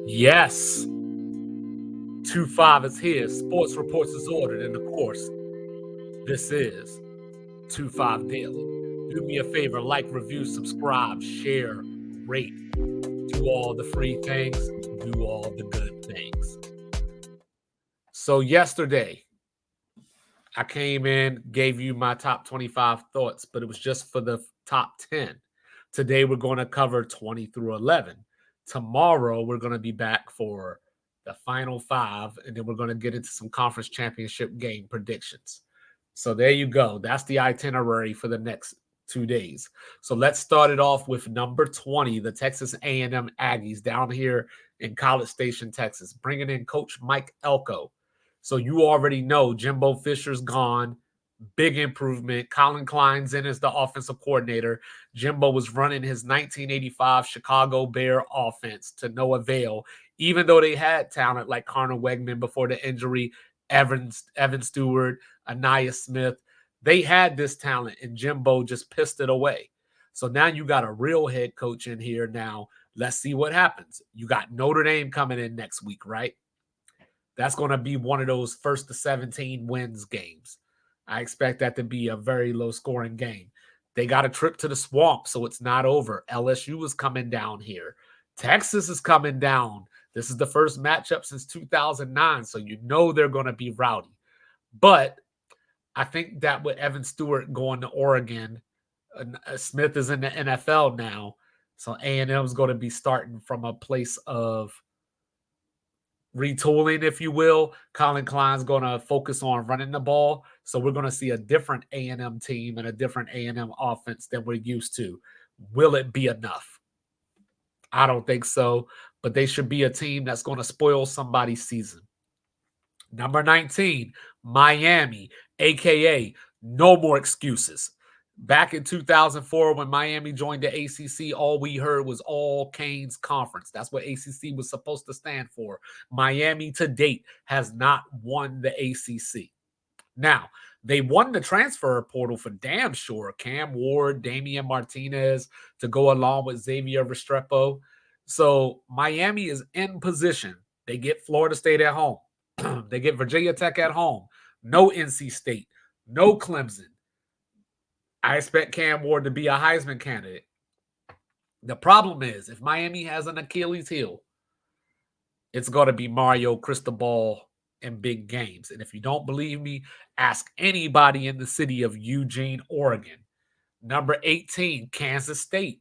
Yes, 2-5 is here. Sports reports is ordered. And of course, this is 2-5 Daily. Do me a favor, like, review, subscribe, share, rate. Do all the free things, do all the good things. So, yesterday, I came in, gave you my top 25 thoughts, but it was just for the top 10. Today, we're going to cover 20 through 11. Tomorrow, we're going to be back for the final 5, and then we're going to get into some conference championship game predictions. So there you go. That's the itinerary for the next 2 days. So let's start it off with number 20, the Texas A&M Aggies down here in College Station, Texas, bringing in Coach Mike Elko. So you already know Jimbo Fisher's gone. Big improvement. Colin Klein's in as the offensive coordinator. Jimbo was running his 1985 Chicago Bear offense to no avail, even though they had talent like Connor Wegman before the injury, Evan Stewart, Anaya Smith. They had this talent, and Jimbo just pissed it away. So now you got a real head coach in here now. Let's see what happens. You got Notre Dame coming in next week, right? That's going to be one of those first to 17 wins games. I expect that to be a very low scoring game. They got a trip to the swamp, so it's not over. LSU is coming down here. Texas is coming down. This is the first matchup since 2009, so you know they're going to be rowdy. But I think that with Evan Stewart going to Oregon, Smith is in the NFL now, so A&M is going to be starting from a place of retooling, if you will. Colin Klein's going to focus on running the ball. So we're going to see a different A&M team and a different A&M offense than we're used to. Will it be enough? I don't think so, but they should be a team that's going to spoil somebody's season. Number 19, Miami, a.k.a. no more excuses. Back in 2004, when Miami joined the ACC, all we heard was all Canes Conference. That's what ACC was supposed to stand for. Miami to date has not won the ACC. Now, they won the transfer portal for damn sure. Cam Ward, Damian Martinez to go along with Xavier Restrepo. So Miami is in position. They get Florida State at home. They get Virginia Tech at home. No NC State. No Clemson. I expect Cam Ward to be a Heisman candidate. The problem is, if Miami has an Achilles heel, it's going to be Mario Cristobal in big games. And if you don't believe me, ask anybody in the city of Eugene, Oregon. Number 18, Kansas State.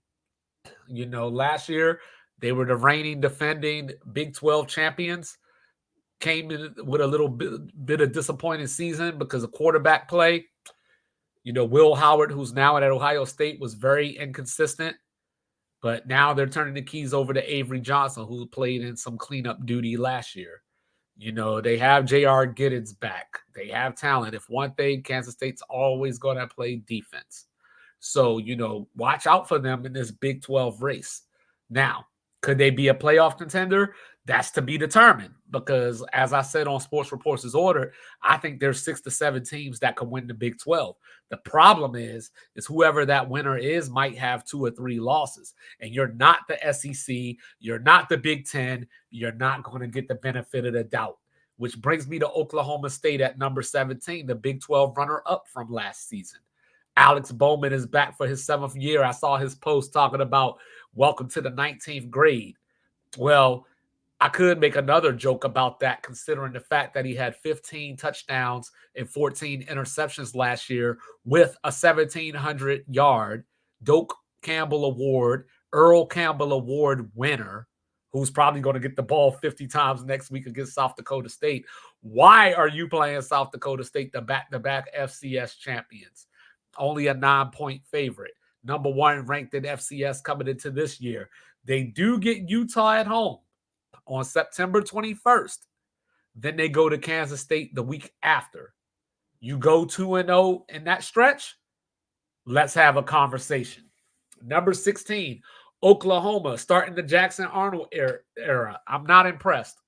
You know, last year they were the reigning defending Big 12 champions. Came in with a little bit of disappointing season because of quarterback play. You know, Will Howard, who's now at Ohio State, was very inconsistent. But now they're turning the keys over to Avery Johnson, who played in some cleanup duty last year. You know, they have J.R. Giddens back. They have talent. If one thing, Kansas State's always going to play defense. So, you know, watch out for them in this Big 12 race. Now, could they be a playoff contender? That's to be determined because, as I said on Sports Reports' order, I think there's 6 to 7 teams that could win the Big 12. The problem is whoever that winner is might have 2 or 3 losses, and you're not the SEC, you're not the Big 10, you're not going to get the benefit of the doubt. Which brings me to Oklahoma State at number 17, the Big 12 runner-up from last season. Alex Bowman is back for his 7th year. I saw his post talking about welcome to the 19th grade. Well, I could make another joke about that considering the fact that he had 15 touchdowns and 14 interceptions last year with a 1,700-yard Doak Campbell Award, Earl Campbell Award winner, who's probably going to get the ball 50 times next week against South Dakota State. Why are you playing South Dakota State, the back-to-back FCS champions? Only a 9-point favorite. Number 1 ranked in FCS coming into this year. They do get Utah at home on September 21st. Then they go to Kansas State the week after. You go 2-0 in that stretch? Let's have a conversation. Number 16, Oklahoma, starting the Jackson Arnold era. I'm not impressed.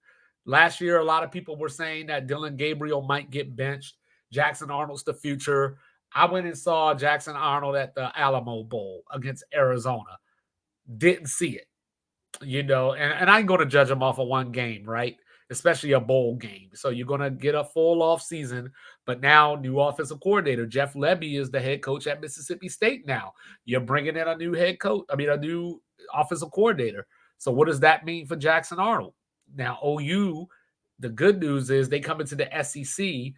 Last year, a lot of people were saying that Dylan Gabriel might get benched. Jackson Arnold's the future. I went and saw Jackson Arnold at the Alamo Bowl against Arizona. Didn't see it. And I ain't going to judge them off of one game, right? Especially a bowl game. So you're going to get a full off season, but now new offensive coordinator Jeff Lebby is the head coach at Mississippi State. Now you're bringing in a new head coach. I mean, a new offensive coordinator. So what does that mean for Jackson Arnold? Now OU, the good news is they come into the SEC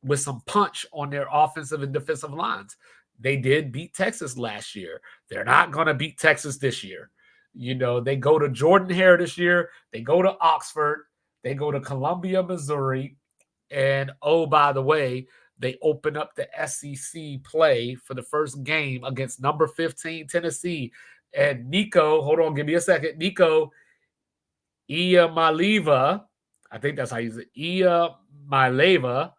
with some punch on their offensive and defensive lines. They did beat Texas last year. They're not going to beat Texas this year. They go to Jordan Hare this year. They go to Oxford. They go to Columbia, Missouri. And oh, by the way, they open up the SEC play for the first game against number 15 Tennessee. And Nico, hold on, give me a second. Nico Iamaleava, I think that's how you say it. Iamaleava,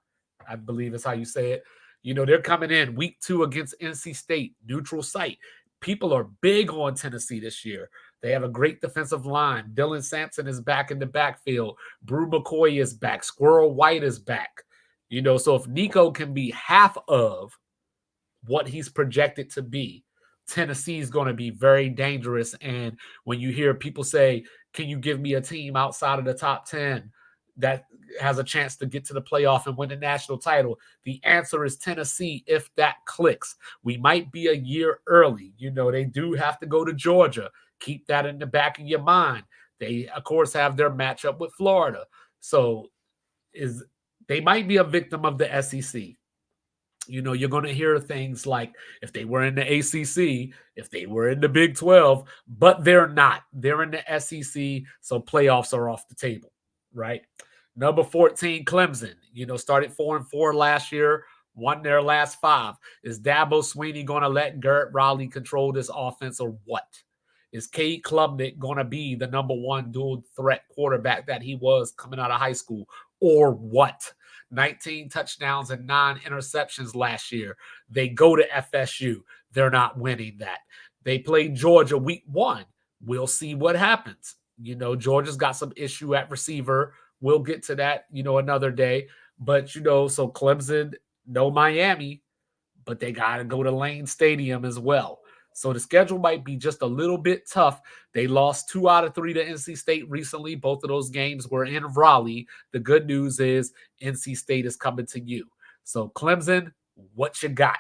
I believe is how you say it. They're coming in week 2 against NC State, neutral site. People are big on Tennessee this year. They have a great defensive line. Dylan Sampson is back in the backfield. Brew McCoy is back. Squirrel White is back. So if Nico can be half of what he's projected to be, Tennessee is going to be very dangerous. And when you hear people say, can you give me a team outside of the top 10 that has a chance to get to the playoff and win the national title? The answer is Tennessee if that clicks. We might be a year early. They do have to go to Georgia. Keep that in the back of your mind. They, of course, have their matchup with Florida. So they might be a victim of the SEC. You're going to hear things like if they were in the ACC, if they were in the Big 12, but they're not. They're in the SEC, so playoffs are off the table, right? Number 14, Clemson, started 4-4 last year, won their last 5. Is Dabo Swinney going to let Garrett Riley control this offense or what? Is Cade Klubnik going to be the number 1 dual threat quarterback that he was coming out of high school or what? 19 touchdowns and 9 interceptions last year. They go to FSU. They're not winning that. They played Georgia week 1. We'll see what happens. Georgia's got some issue at receiver. We'll get to that, another day. But, so Clemson, no Miami, but they got to go to Lane Stadium as well. So the schedule might be just a little bit tough. They lost 2 out of 3 to NC State recently. Both of those games were in Raleigh. The good news is NC State is coming to you. So Clemson, what you got?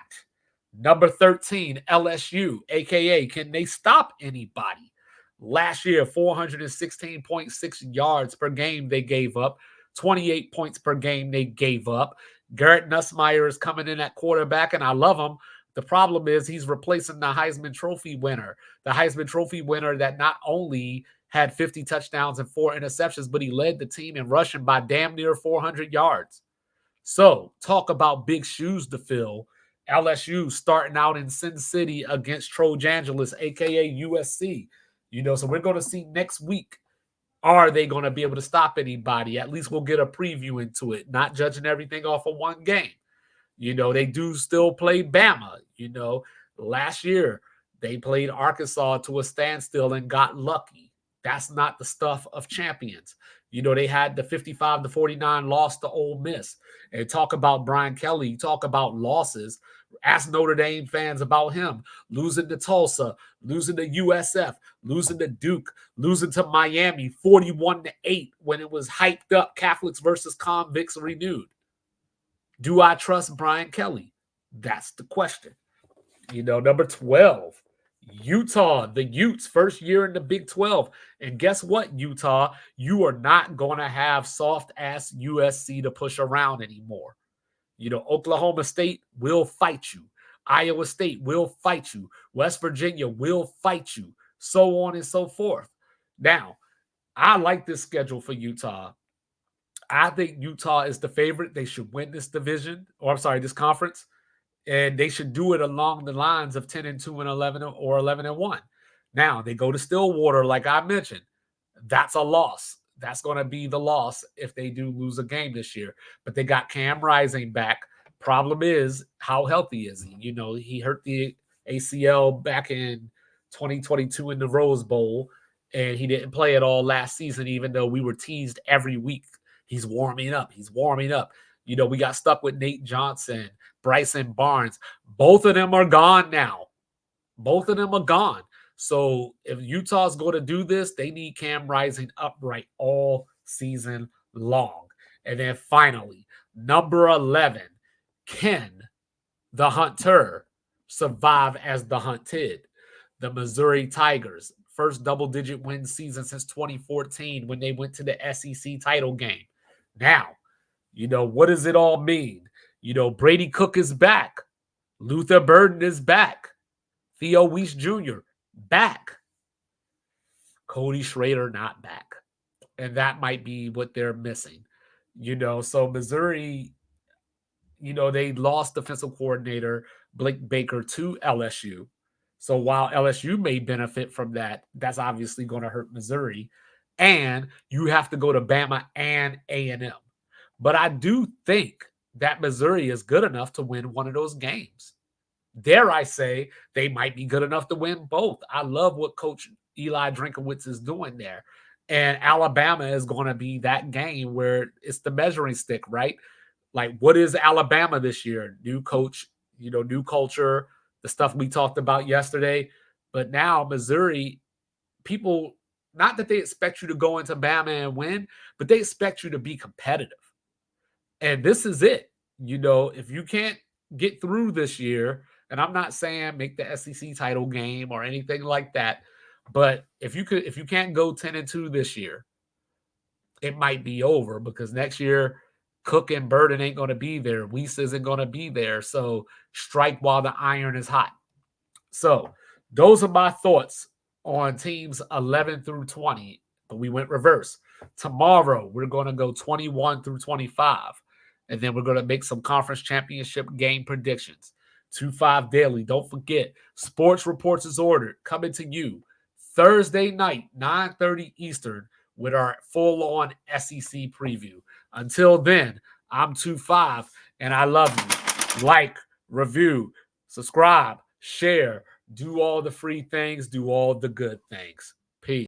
Number 13, LSU, a.k.a. can they stop anybody? Last year, 416.6 yards per game they gave up. 28 points per game they gave up. Garrett Nussmeier is coming in at quarterback, and I love him. The problem is he's replacing the Heisman Trophy winner. The Heisman Trophy winner that not only had 50 touchdowns and 4 interceptions, but he led the team in rushing by damn near 400 yards. So talk about big shoes to fill. LSU starting out in Sin City against Trojangelis, a.k.a. USC. So we're going to see next week, are they going to be able to stop anybody? At least we'll get a preview into it, not judging everything off of one game. They do still play Bama. Last year they played Arkansas to a standstill and got lucky. That's not the stuff of champions. They had the 55-49 loss to Ole Miss. And talk about Brian Kelly, talk about losses. Ask Notre Dame fans about him. Losing to Tulsa, losing to USF, losing to Duke, losing to Miami 41-8 when it was hyped up Catholics versus convicts renewed. Do I trust Brian Kelly? That's the question. Number 12, Utah, the Utes, first year in the Big 12. And guess what, Utah? You are not going to have soft-ass USC to push around anymore. Oklahoma State will fight you. Iowa State will fight you. West Virginia will fight you. So on and so forth. Now, I like this schedule for Utah. I think Utah is the favorite. They should win this division, this conference, and they should do it along the lines of 10-2 and 11 or 11-1. Now they go to Stillwater, like I mentioned. That's a loss. That's going to be the loss if they do lose a game this year. But they got Cam Rising back. Problem is, how healthy is he? He hurt the ACL back in 2022 in the Rose Bowl, and he didn't play at all last season, even though we were teased every week. He's warming up. He's warming up. We got stuck with Nate Johnson, Bryson Barnes. Both of them are gone now. Both of them are gone. So if Utah's going to do this, they need Cam Rising upright all season long. And then finally, number 11, can the Hunter survive as the hunted? The Missouri Tigers, first double-digit win season since 2014 when they went to the SEC title game. Now, what does it all mean? Brady Cook is back. Luther Burden is back. Theo Weiss Jr. back. Cody Schrader not back. And that might be what they're missing. So Missouri, they lost defensive coordinator Blake Baker to LSU. So while LSU may benefit from that, that's obviously going to hurt Missouri. And you have to go to Bama and A&M. But I do think that Missouri is good enough to win one of those games. Dare I say, they might be good enough to win both. I love what Coach Eli Drinkwitz is doing there. And Alabama is going to be that game where it's the measuring stick, right? Like, what is Alabama this year? New coach, new culture, the stuff we talked about yesterday. But now Missouri, people, not that they expect you to go into Bama and win, but they expect you to be competitive. And this is it. If you can't get through this year, and I'm not saying make the SEC title game or anything like that, but if you can't go 10-2 this year, it might be over because next year Cook and Burden ain't going to be there. Weiss isn't going to be there. So strike while the iron is hot. So those are my thoughts on teams 11 through 20. But we went reverse. Tomorrow, we're going to go 21 through 25. And then we're going to make some conference championship game predictions. 2-5 Daily. Don't forget, Sports Reports is ordered. Coming to you Thursday night, 9:30 Eastern, with our full-on SEC preview. Until then, I'm 2-5, and I love you. Like, review, subscribe, share, do all the free things, do all the good things.